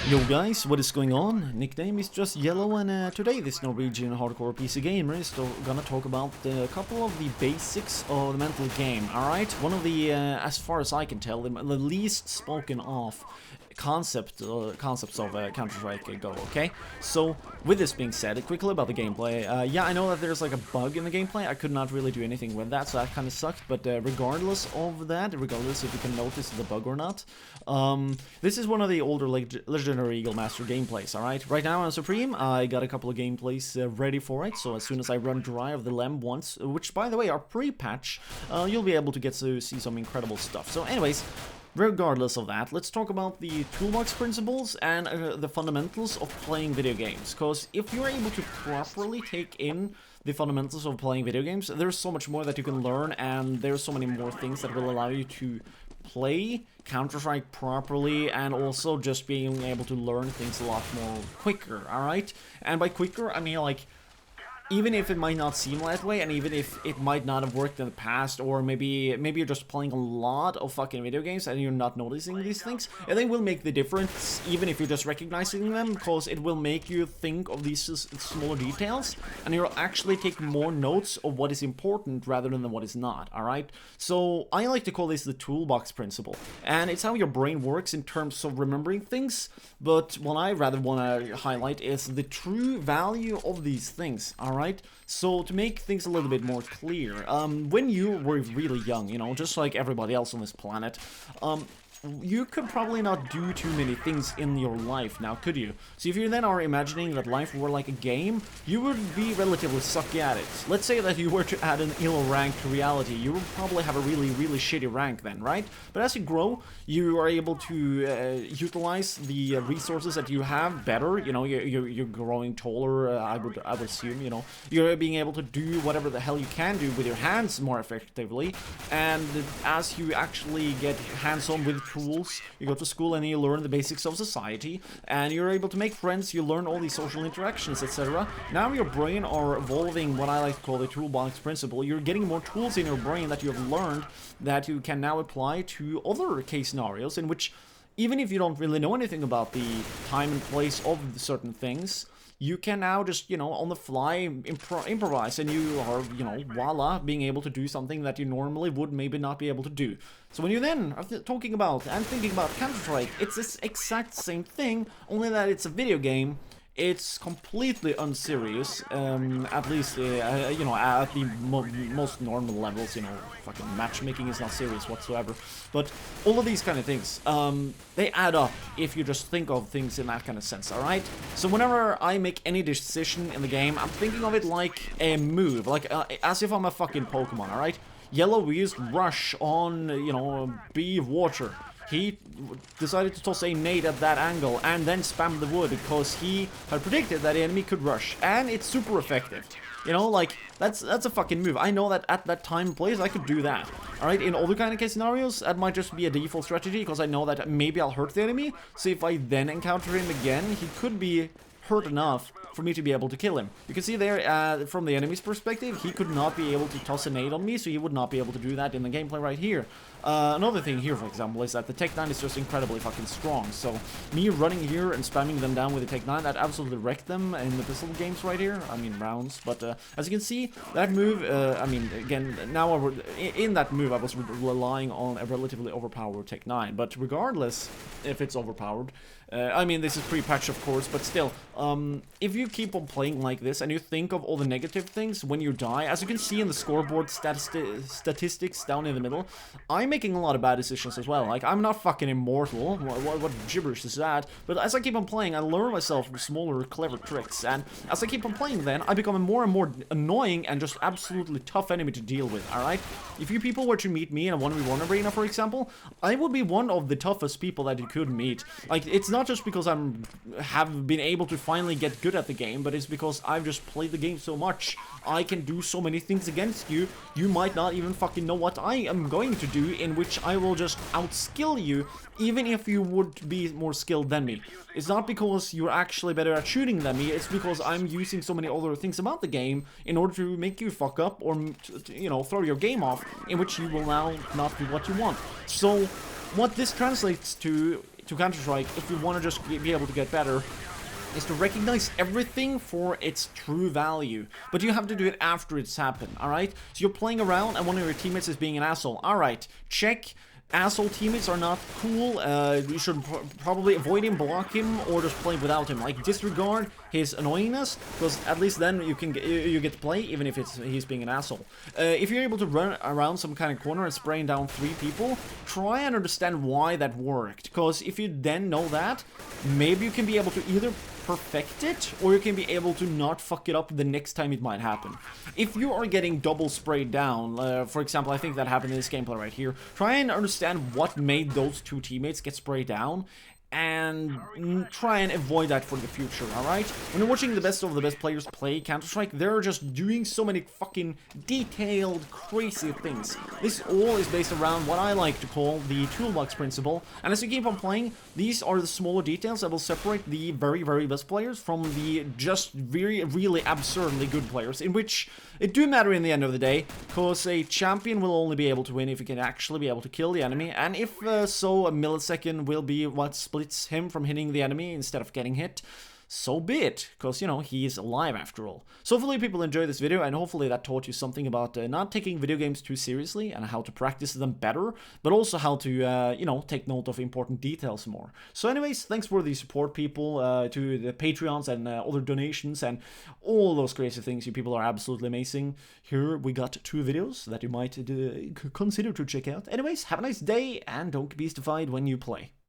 Yo guys, what is going on? Nickname is just Yellow, and today this Norwegian hardcore PC gamer is gonna talk about a couple of the basics of the mental game, alright? One of the, as far as I can tell, the least spoken of concepts of Counter-Strike Go, okay? So, with this being said, quickly about the gameplay. Yeah, I know that there's like a bug in the gameplay. I could not really do anything with that, so that kind of sucked, but regardless of that, regardless if you can notice the bug or not, this is one of the older Legendary Eagle Master gameplays, alright? Right now on Supreme, I got a couple of gameplays ready for it, so as soon as I run dry of the LEM once, which by the way are pre-patch, you'll be able to get to see some incredible stuff. So anyways, regardless of that, let's talk about the toolbox principles and the fundamentals of playing video games. Because if you're able to properly take in the fundamentals of playing video games, there's so much more that you can learn, and there's so many more things that will allow you to play Counter-Strike properly, and also just being able to learn things a lot more quicker, alright? And by quicker, I mean like, even if it might not seem that way, and even if it might not have worked in the past, or maybe you're just playing a lot of fucking video games and you're not noticing these things, and they will make the difference even if you're just recognizing them, because it will make you think of these smaller details, and you'll actually take more notes of what is important rather than what is not, alright? So I like to call this the toolbox principle, and it's how your brain works in terms of remembering things, but what I rather want to highlight is the true value of these things, alright? So to make things a little bit more clear, when you were really young, you know, just like everybody else on this planet, you could probably not do too many things in your life now, could you? So if you then are imagining that life were like a game, you would be relatively sucky at it. Let's say that you were to add an ill rank to reality, you would probably have a really shitty rank then, right? But as you grow, you are able to utilize the resources that you have better. You know, you're growing taller, I would assume, you know. You're being able to do whatever the hell you can do with your hands more effectively, and as you actually get hands-on with tools, you go to school and you learn the basics of society, and you're able to make friends, you learn all these social interactions, etc. Now your brain are evolving what I like to call the toolbox principle. You're getting more tools in your brain that you have learned that you can now apply to other case scenarios, in which even if you don't really know anything about the time and place of certain things, you can now just, you know, on the fly improvise, and you are, you know, voila, being able to do something that you normally would maybe not be able to do. So when you then are talking about and thinking about Counter-Strike, it's this exact same thing, only that it's a video game. It's completely unserious, at least, you know, at the most normal levels, you know, fucking matchmaking is not serious whatsoever. But all of these kind of things, they add up if you just think of things in that kind of sense, alright? So whenever I make any decision in the game, I'm thinking of it like a move, like, as if I'm a fucking Pokemon, alright? Yellow used Rush on, you know, B water. He decided to toss a nade at that angle and then spam the wood because he had predicted that the enemy could rush, and it's super effective. You know, like, that's a fucking move. I know that at that time and place I could do that. Alright, in other kind of case scenarios, that might just be a default strategy, because I know that maybe I'll hurt the enemy, so if I then encounter him again, he could be hurt enough for me to be able to kill him. You can see there, from the enemy's perspective, he could not be able to toss a nade on me, so he would not be able to do that in the gameplay right here. Another thing here, for example, is that the Tech 9 is just incredibly fucking strong, so me running here and spamming them down with the Tech 9, that absolutely wrecked them in the pistol games right here, I mean rounds, but as you can see, that move, I mean, again, now in that move I was relying on a relatively overpowered Tech 9, but regardless if it's overpowered, I mean, this is pre-patch, of course, but still, if you keep on playing like this and you think of all the negative things when you die, as you can see in the scoreboard statistics down in the middle, I'm making a lot of bad decisions as well. Like, I'm not fucking immortal, what gibberish is that? But as I keep on playing, I learn myself smaller, clever tricks, and as I keep on playing then, I become a more and more annoying and just absolutely tough enemy to deal with, alright? If you people were to meet me in a 1v1 arena, for example, I would be one of the toughest people that you could meet. Like, it's not just because have been able to finally get good at the game, but it's because I've just played the game so much. I can do so many things against you, you might not even fucking know what I am going to do, in which I will just outskill you, even if you would be more skilled than me. It's not because you're actually better at shooting than me, it's because I'm using so many other things about the game in order to make you fuck up, or, you know, throw your game off, in which you will now not do what you want. So what this translates to to Counter-Strike, if you want to just be able to get better, is to recognize everything for its true value. But you have to do it after it's happened, alright? So you're playing around and one of your teammates is being an asshole. Alright, check. Asshole teammates are not cool. You should probably avoid him, block him, or just play without him. Like, disregard his annoyingness, because at least then you get to play, even if he's being an asshole. If you're able to run around some kind of corner and spraying down 3 people, try and understand why that worked. Because if you then know that, maybe you can be able to either perfect it, or you can be able to not fuck it up the next time it might happen. If you are getting double sprayed down, for example, I think that happened in this gameplay right here, try and understand what made those 2 teammates get sprayed down, and try and avoid that for the future, alright? When you're watching the best of the best players play Counter-Strike, they're just doing so many fucking detailed, crazy things. This all is based around what I like to call the toolbox principle, and as you keep on playing, these are the smaller details that will separate the very, very best players from the just really absurdly good players, in which it do matter in the end of the day, because a champion will only be able to win if he can actually be able to kill the enemy, and if so, a millisecond will be what splits him from hitting the enemy instead of getting hit, so be it, because, you know, he is alive after all. So hopefully people enjoy this video, and hopefully that taught you something about not taking video games too seriously, and how to practice them better, but also how to, you know, take note of important details more. So anyways, thanks for the support, people, to the Patreons and other donations, and all those crazy things. You people are absolutely amazing. Here we got 2 videos that you might consider to check out. Anyways, have a nice day, and don't be beastified when you play.